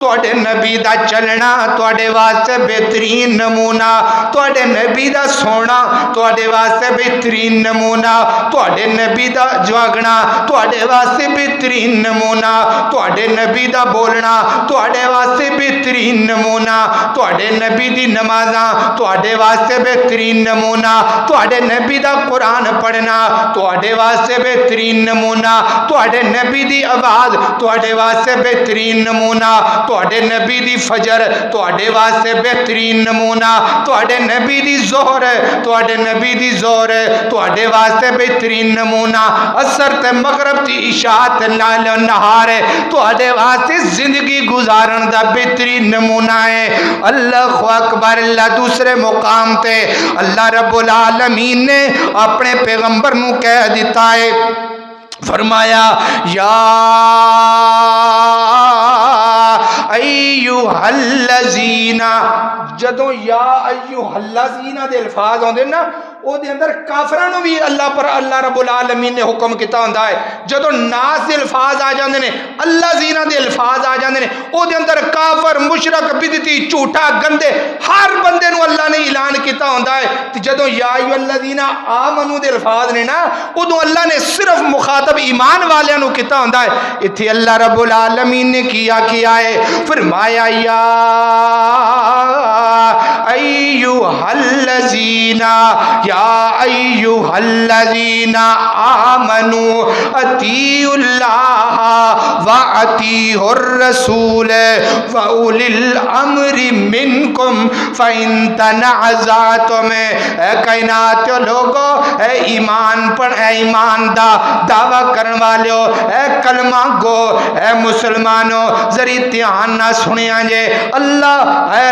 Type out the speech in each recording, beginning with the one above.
तुहाडे नबी दा चलना तुहाडे वास्ते बेहतरीन नमूना, तुहाडे नबी दा सोना तुहाडे वास्ते बेहतरीन नमूना, तुहाडे नबी दा जागना तुहाडे वास्ते बेहतरीन नमूना, तुहाडे नबी दा बोलना तुहाडे वास्ते बेहतरीन नमूना, तुहाडे नबी दी नमाज़ां तुहाडे वास्ते बेहतरीन नमूना, तुहाडे नबी दा कुरान पढ़ना तुहाडे वास्ते बेहतरीन नमूना, तुहाडे नबी दी आवाज़ तुहाडे वास्ते बेहतरीन नमूना, तुहाडे नबी दी फजर तुहाडे वास्ते बेहतरीन नमूना, तुहाडे नबी दी जोहर तुहाडे नबी दी जोहर तुहाडे वास्ते बेहतरीन नमूना, असर ते मगरब दी इशा ते नहार तुहाडे वास्ते जिंदगी गुजारन दा बेहतरीन नमूना है। अल्लाह अकबर। अल्लाह दूसरे मुकाम ते अल्लाह रब्बुल आलमीन ने अपने पैगंबर नू कह दिता है, फरमाया या अय्युहल्लज़ीना, जदों या अय्युहल्लज़ीना दे अल्फाज आउंदे ना ਉਹਦੇ अंदर काफरां नूं भी अल्लाह रब्बुल आलमीन ने हुक्म किया हुंदा है। जदों नास दे अल्फाज आ जांदे ने अल्लाह ज़ीना दे अल्फाज आ जांदे ने ਉਹਦੇ अंदर काफर मुशरक बिदती झूठा गंदे हर बंदे नूं अल्लाह ने ऐलान किया हुंदा है। ते जदों या अय्युहल्लज़ीना आमनू दे अल्फाज ने ना उदों अल्लाह ने सिर्फ मुखातब ईमान वालियां नूं किया हुंदा है। इत्थे अल्लाह रब्बुल आलमीन ने किया है, फरमाया या अय्युहल्लज़ीना या अय्युहल्लज़ीना आमनू अतीउल्लाह व अतीउर रसूल व उलिल अम्रि मिनकुम फ़इन तनाज़अतुम। कायनात के लोगो ईमान दा दावा करने वाले कलमा गो मुसलमानों जरी ध्यान ना सुनिया जे अल्लाह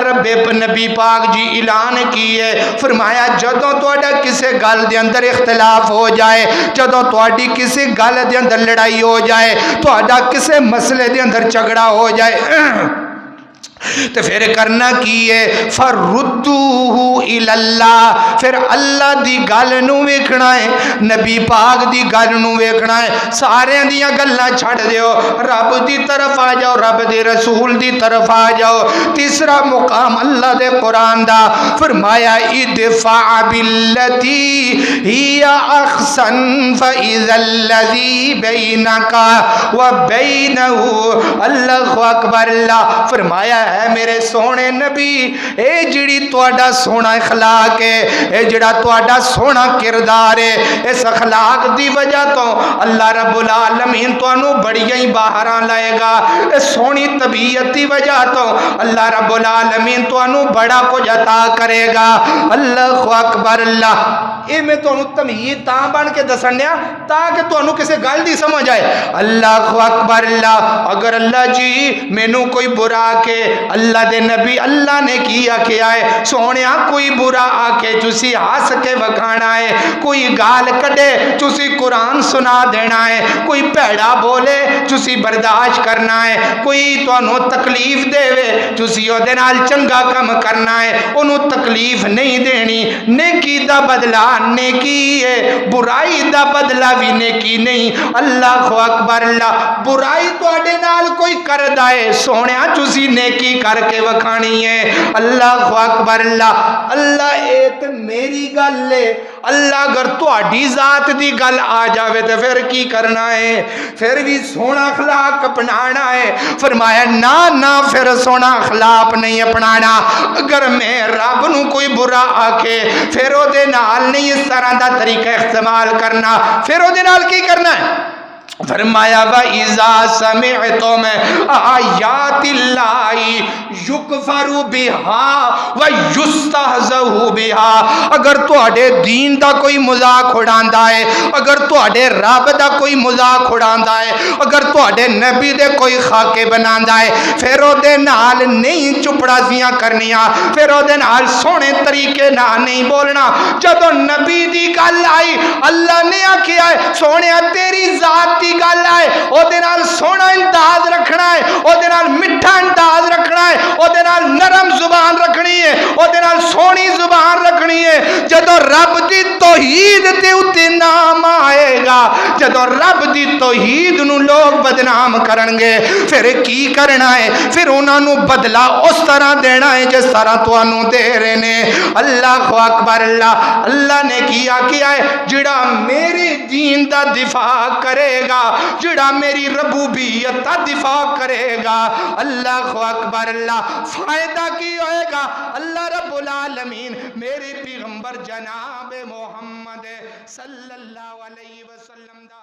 रब्बे नबी पाक जी ऐलान किए, फरमाया जदों तुहाडा किसी गल दे अंदर इख्तिलाफ हो जाए, जदों तुहाडी किसी गल दे अंदर लड़ाई हो जाए, तुहाडा किसी मसले दे अंदर झगड़ा हो जाए तो फिर करना की है, फरुद्दूहु इलल्लाह, फिर अल्लाह दी गल नूं वेखना है, नबी पाक दी गल नूं वेखना है। सारियां दियां गल्लां छड्ड दिओ, रब दी तरफ आ जाओ, रब दे रसूल दी तरफ आ जाओ। तीसरा मुकाम अल्लाह दे कुरान दा, फरमाया इदफा बिल्लती हिया अहसन फइज़ल्लज़ी बैनका व बैनहु। अल्लाहु अकबर। अल्लाह फरमाया है मेरे सोने नबी, ए जिहड़ी तुहाडा सोना अखलाक है, ए जिहड़ा तुहाडा सोना किरदार है, इस अखलाक दी वजह तो अल्लाह रब्बुल आलमीन तुहानू बड़ियां ही बाहरां लाएगा। इस सोहनी तबीयत की वजह तो अल्लाह रब्बुल आलमीन तुहानू बड़ा कुछ अता करेगा। अल्लाहु अकबर। अल्लाह ये मैं तुहानू तमीज़ तां बन के दसन दिया ताकि तुहानू किसी गल दी समझ आए। अल्लाहु अकबर। अल्लाह अगर अल्लाह जी मैनू कोई बुरा आके, अल्लाह दे नबी अल्लाह ने की आख्या है, सोने कोई बुरा आके तुसी हस के वखाना है, कोई गाल कटे तुसी कुरान सुना देना है, कोई भैड़ा बोले तुसी बर्दाश्त करना है, कोई तुहानू तकलीफ देवे तुसी ओहदे नाल चंगा काम करना है, ओनू तकलीफ नहीं देनी। नेकी दा बदला नेकी है, बुराई दा बदला भी नेकी नहीं। अल्लाह अकबर। अल्लाह बुराई तुहाडे नाल कोई करदा है, सोने तुसी नेकी करके वखानी है। अल्लाह अकबर। अल्लाह अल्लाह ये तो मेरी गल है, अल्लाह अगर तुहाडी जात दी गल आ जावे तो फिर की करना है, फिर भी सोना अखलाक अपनाना है। फरमाया ना ना फिर सोना अखलाक नहीं अपनाना। अगर मैं रब नू कोई बुरा आखे फिर ओदे नाल नहीं इस तरह का तरीका इस्तेमाल करना, फिर ओदे नाल की करना है। फरमाया व इज़ा समिअतुम आयातिल्लाहि युकफरु बिहा व युस्तहज़उ बिहा। अगर तुहाडे दीन दा कोई मजाक उड़ांदा है, अगर तुहाडे रब दा कोई मजाक उड़ांदा है, अगर तुहाडे नबी दे कोई खाके बनांदा है, फिर ओहदे नाल नहीं चुपड़ासियां करनियां, फिर ओहदे नाल सोहने तरीके नाल नहीं बोलना। जदों नबी दी गल आई अल्लाह ने आख्या है सोहणिया तेरी जात गल है, ओहदे नाल सोहना अंदाज रखना है, ओहदे नाल मिठा अंदाज रखना है, ओहदे नाल नरम जुबान रखनी है, ओहदे नाल सोहनी जुबान रखनी है। جدو رب دی توحید تے اتے نام آئے گا، جدو رب دی توحید نو لوگ بدنام کرنگے، پھر کی کرنا ہے؟ پھر انہاں نو بدلا اس طرح دینا ہے جس طرح تو انہوں دے رہے نے۔ اللہ اکبر، اللہ نے کیا ہے، جڑا میری دین دا دفاع کرے گا، جڑا میری ربوبیت دا دفاع کرے گا، اللہ اکبر، فائدہ کی ہوئے گا؟ اللہ رب العالمین میری پیغمبر جناب محمد صلی اللہ علیہ وسلم دا